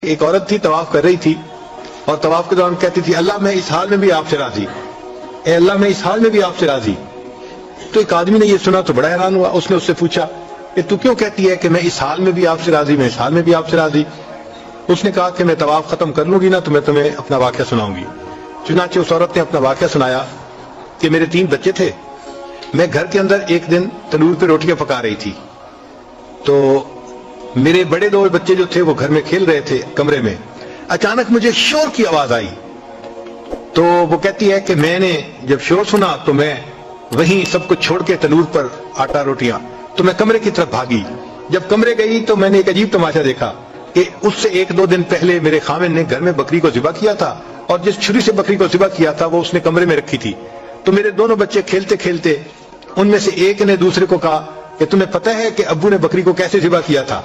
ایک عورت تھی طواف کر رہی تھی اور طواف کے دوران کہتی تھی اللہ میں اس حال میں بھی آپ سے راضی، اے اللہ میں اس حال میں بھی آپ سے راضی۔ تو ایک آدمی نے یہ سنا تو بڑا حیران ہوا، اس نے اس سے پوچھا کہ تو کیوں کہتی ہے کہ میں اس حال میں بھی آپ سے راضی، میں اس حال میں بھی آپ سے راضی؟ اس نے کہا کہ میں طواف ختم کر لوں گی نا تو میں تمہیں اپنا واقعہ سناؤں گی۔ چنانچہ اس عورت نے اپنا واقعہ سنایا کہ میرے 3 بچے تھے، میں گھر کے اندر ایک دن تنور پہ روٹیاں پکا رہی تھی، تو میرے بڑے 2 بچے جو تھے وہ گھر میں کھیل رہے تھے کمرے میں، اچانک مجھے شور کی آواز آئی۔ تو وہ کہتی ہے کہ میں نے جب شور سنا تو میں وہیں سب کچھ چھوڑ کے تنور پر آٹا روٹیاں تو میں کمرے کی طرف بھاگی۔ جب کمرے گئی تو میں نے ایک عجیب تماشا دیکھا کہ اس سے 1-2 دن پہلے میرے خاوند نے گھر میں بکری کو ذبح کیا تھا اور جس چھری سے بکری کو ذبح کیا تھا وہ اس نے کمرے میں رکھی تھی۔ تو میرے دونوں بچے کھیلتے کھیلتے ان میں سے ایک نے دوسرے کو کہا کہ تمہیں پتہ ہے کہ ابو نے بکری کو کیسے ذبح کیا تھا؟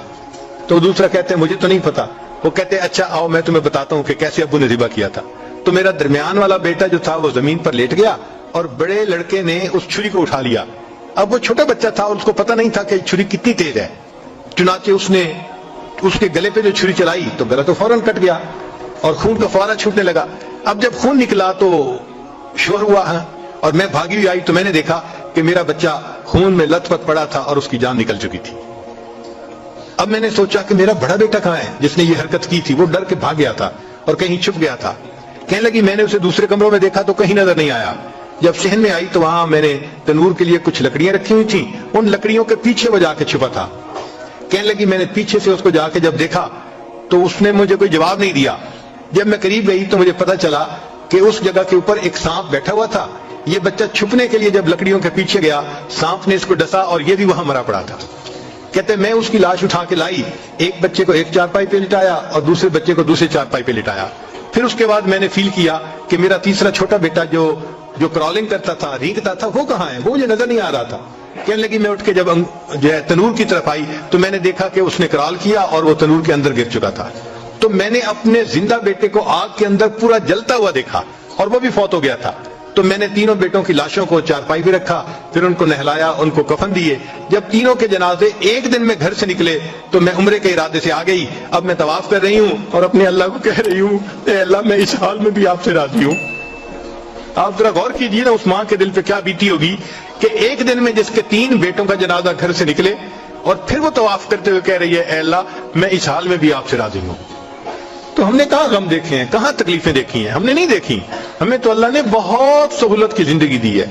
تو دوسرا کہتے ہیں مجھے تو نہیں پتا۔ وہ کہتے ہیں اچھا آؤ میں تمہیں بتاتا ہوں کہ کیسے ابو نے ذبح کیا تھا۔ تو میرا درمیان والا بیٹا جو تھا وہ زمین پر لیٹ گیا اور بڑے لڑکے نے اس چھری کو اٹھا لیا۔ اب وہ چھوٹا بچہ تھا، اس کو پتہ نہیں تھا کہ چھری کتنی تیز ہے، چنانچہ اس نے اس کے گلے پہ جو چھری چلائی تو گلا تو فوراً کٹ گیا اور خون کا فوارہ چھوٹنے لگا۔ اب جب خون نکلا تو شور ہوا اور میں بھاگی ہوئی آئی تو میں نے دیکھا کہ میرا بچہ خون میں لت پت پڑا تھا اور اس کی جان نکل چکی تھی۔ اب میں نے سوچا کہ میرا بڑا بیٹا کہاں ہے جس نے یہ حرکت کی تھی؟ وہ ڈر کے بھاگ گیا تھا اور کہیں چھپ گیا تھا۔ کہنے لگی میں نے اسے دوسرے کمروں میں دیکھا تو کہیں نظر نہیں آیا۔ جب صحن میں آئی تو وہاں میں نے تنور کے لیے کچھ لکڑیاں رکھی ہوئی تھیں، ان لکڑیوں کے پیچھے وہ جا کے چھپا تھا۔ کہنے لگی میں نے پیچھے سے اس کو جا کے جب دیکھا تو اس نے مجھے کوئی جواب نہیں دیا۔ جب میں قریب گئی تو مجھے پتہ چلا کہ اس جگہ کے اوپر ایک سانپ بیٹھا ہوا تھا۔ یہ بچہ چھپنے کے لیے جب لکڑیوں کے پیچھے گیا، سانپ نے اس کو ڈسا اور یہ بھی وہاں مرا پڑا تھا۔ کہتے میں اس کی لاش اٹھا کے لائی، ایک بچے کو ایک چارپائی پہ لٹایا اور دوسرے بچے کو دوسرے چارپائی پہ لٹایا۔ پھر اس کے بعد میں نے فیل کیا کہ میرا تیسرا چھوٹا بیٹا جو کرالنگ کرتا تھا، رینگتا تھا، وہ کہاں ہے؟ وہ مجھے نظر نہیں آ رہا تھا۔ کہنے لگی میں اٹھ کے جب جو ہے تنور کی طرف آئی تو میں نے دیکھا کہ اس نے کرال کیا اور وہ تنور کے اندر گر چکا تھا۔ تو میں نے اپنے زندہ بیٹے کو آگ کے اندر پورا جلتا ہوا دیکھا اور وہ بھی فوت ہو گیا تھا۔ تو میں نے تینوں بیٹوں کی لاشوں کو چارپائی پہ رکھا، پھر ان کو نہلایا، ان کو کفن دیے۔ جب تینوں کے جنازے ایک دن میں گھر سے نکلے تو میں عمرے کے ارادے سے آ گئی۔ اب میں طواف کر رہی ہوں اور اپنے اللہ کو کہہ رہی ہوں اے اللہ میں اس حال میں بھی آپ سے راضی ہوں۔ آپ ذرا غور کیجئے نا اس ماں کے دل پہ کیا بیتی ہوگی کہ ایک دن میں جس کے 3 بیٹوں کا جنازہ گھر سے نکلے اور پھر وہ طواف کرتے ہوئے کہہ رہی ہے اے اللہ میں اس حال میں بھی آپ سے راضی ہوں۔ تو ہم نے کہاں غم دیکھے ہیں، کہاں تکلیفیں دیکھی ہیں؟ ہم نے نہیں دیکھی۔ ہمیں تو اللہ نے بہت سہولت کی زندگی دی ہے۔